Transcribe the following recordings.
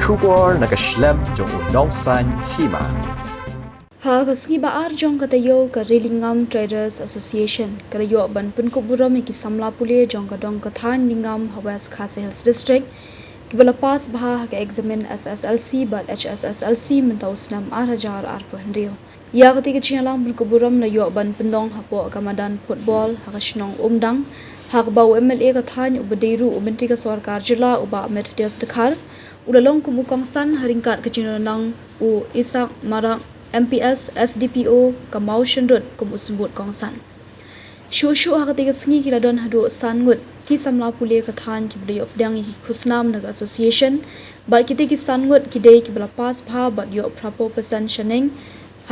Shubor nakaslem jong unongsan Hima. Ha kasngi baar jong katayo ka Relingam Traders Association kalayo ban punkup buram ki samla pule jong ka dong kathan lingam West Khasi Hills District kibala pas bah ka examine SSLC but HSSLC mentausnam arhajar arpahndrio ya ketika cinyalang punkup buram layo ban pendong hapo kamadan football hakasnong umdang hak bau MLA kathan ubadiru ubentri ka sarkar jila uba Methodius dekhar ulalong kumukang san haringkat kecinyalang u isak marang MPS SDPO Kamau Shendut kumusubut kongsan. Shu ha ketiga sengi kila don hadu sangut ki samla pule kathan ki beliau pedang ki khusnam naga association bat kita ki sangut ki dei ki bela pas pha bat yo prapo pesan shaneng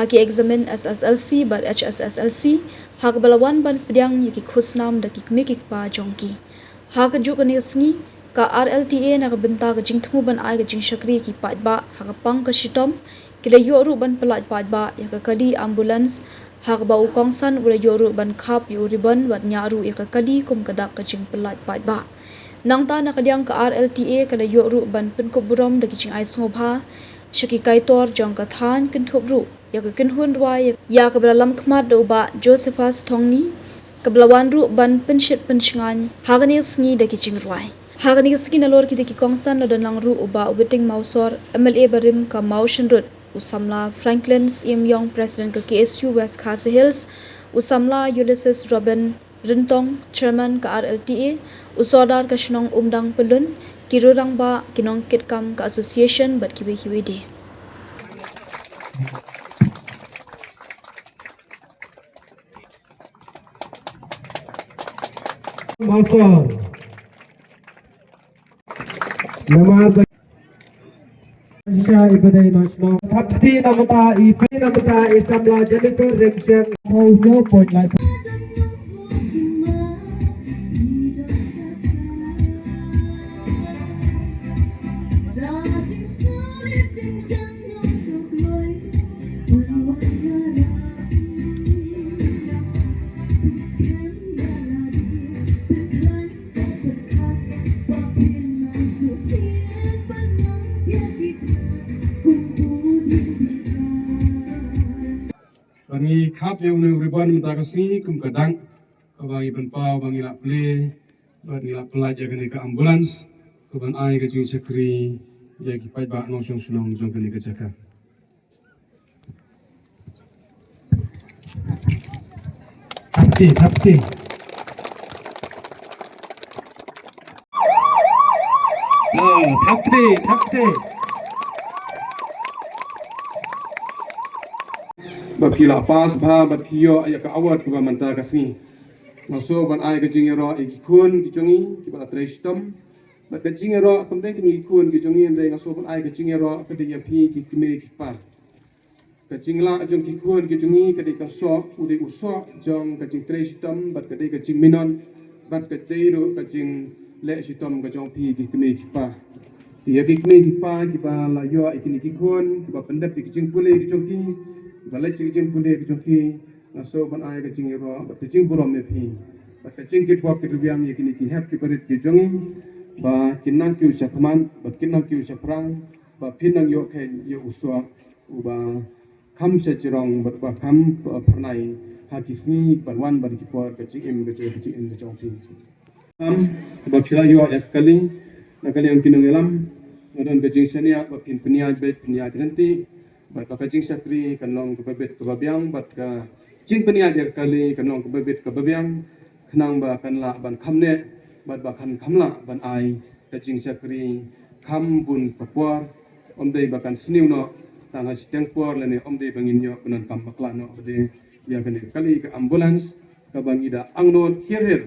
ha ki examine SSLC bat HSSLC ha ki belawan ban pedang ki khusnam da ki Kmie ki pa jongki ha ka ju kani sengi ka RLTA naga benta ka jingtmu ban ai ka jingshakri ki pat ba ha ka pang ka Shitom kila yoru ban pelat padba ya kali ambulans hak bau kongsan ula yoru ban khap yu riban wat nyaru ya kali kum kadak kacing pelat padba nang ta nakaliang ka RLTA kala yoru ban penkup buram da kicing ai sngobha shaki kaitor jong ka than kinthop ru ya ka kinhun rwa ya ka bralam khmat do ba Josephus thongni kablawan ru ban penshit pensngan hagani sngi da kicing rwai hagani skin alor ki kongsan la danang ru uba ubiting mausor MLA barim ka motion rut Usamla Franklin M. Young President ke KSU West Khasi Hills, Usamla Ulysses Robin Rintong Chairman ke RLTA, Usodar ke Shnong Umdang Pelun, Kirurang ba Kinong Kitkam ke Association bat kiwe de. Master. Nama Syah ibadai nasional Thapti namata isamla Jennifer Remseng Paulo point life Bangi khap yang nu riban mata kasih kum kadang kabangi penpau bangi lak play bangi lak pelajar kini ke ambulans kaban ai ke jing sekri jadi pai ba nong song sunong jong kini ke cakap. Thapti Thapti Bakila pas bah bakio ayak awat ke manta kasih. Masuk ban ai ke jing ero Khun kijongi ki ba Shitom. Bat ke jing ero kamdai ki Khun kijongi ndai ngaso ban ai ke jing ero ke dia pi ki Kmie ki pa. Ke Jinglah jong ki Khun kijongi ke dia so udai uso jong ke Jingtrei Shitom bat ke dia ke jing minon bat ke dia ro ke Jingleh Shitom ke jong pi ki Kmie ki pa. Dia ki Kmie ki pa ki ba la yo ikini ki Khun ki ba pendap ki jing pule ki jong ki balai cing pule kejoki naso ban ai ke cing ro bat cing buram ne phi bat cing ki pok ki rubiam ye kini ki hap ki parit ki jongi ba kinang ki usakman bat kinang ki usaprang ba pinang yo ke yo uswa uba kham se chirong bat ba kham pernai ha ki sni ban wan ban ki por ke cing em ke cing em ke jong phi ba phila yo ya kali na kali ang kinang elam ngadon ke cing sania ba pin pnia nanti bat ka jing sakri kanong ke bebet ke babiang bat ka jing penia jer kali kanong ke bebet ke babiang khnang ba kanla ban khamne bat ba khan khamla ban ai ka jing sakri kham bun papor omdei ba kan sniu no tang ha siteng por lene omdei bangin yo kunan kam bakla no bade ya kan kali ke ambulans ka bangida angnon hirhir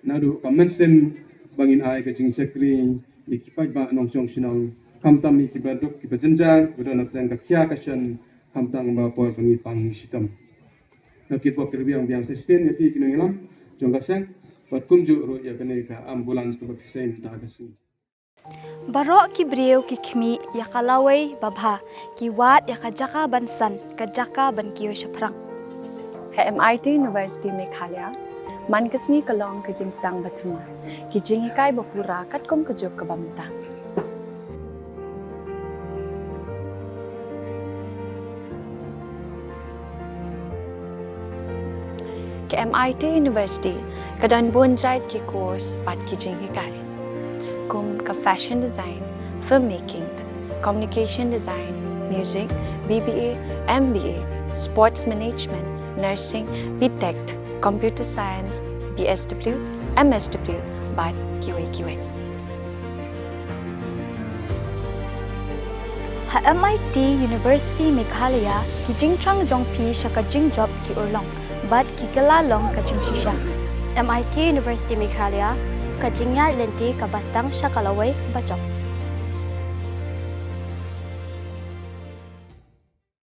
nadu ka mensen bangin ai ka jing sakri ikipai ba nong chong sinong kamtam iki baduk ki bajenjar budana tang kakya kashan kamtang ba por pangi pang Shitom nakit bo kirbiang biang sustain ya pi kinengilam jonggaseng bat kumju ro ya kene ka ambulans ko kisen ta gasi Barok ki breu ki Kmie ya kalawai babha ki wat ya kajaka bansan kajaka ban kiyo shaprang MIT University Meghalaya man kasni kalong ke jing sedang batuma, ki jing ikai bapura kat kom kejuk ke bamta. ke MIT University kadan bonjait ki course pat ki Jinghikai. Kum ka fashion design, filmmaking, communication design, music, BBA, MBA, sports management, nursing, BTech, computer science, BSW, MSW, bat QA. Ha MIT University Meghalaya ki Jingtrang jongpi shaka Jingjob ki urlong bat ki kalalong ka Jingshisha. MIT University Meghalaya ka Jingya lenti ka bastang shakalaway bachok.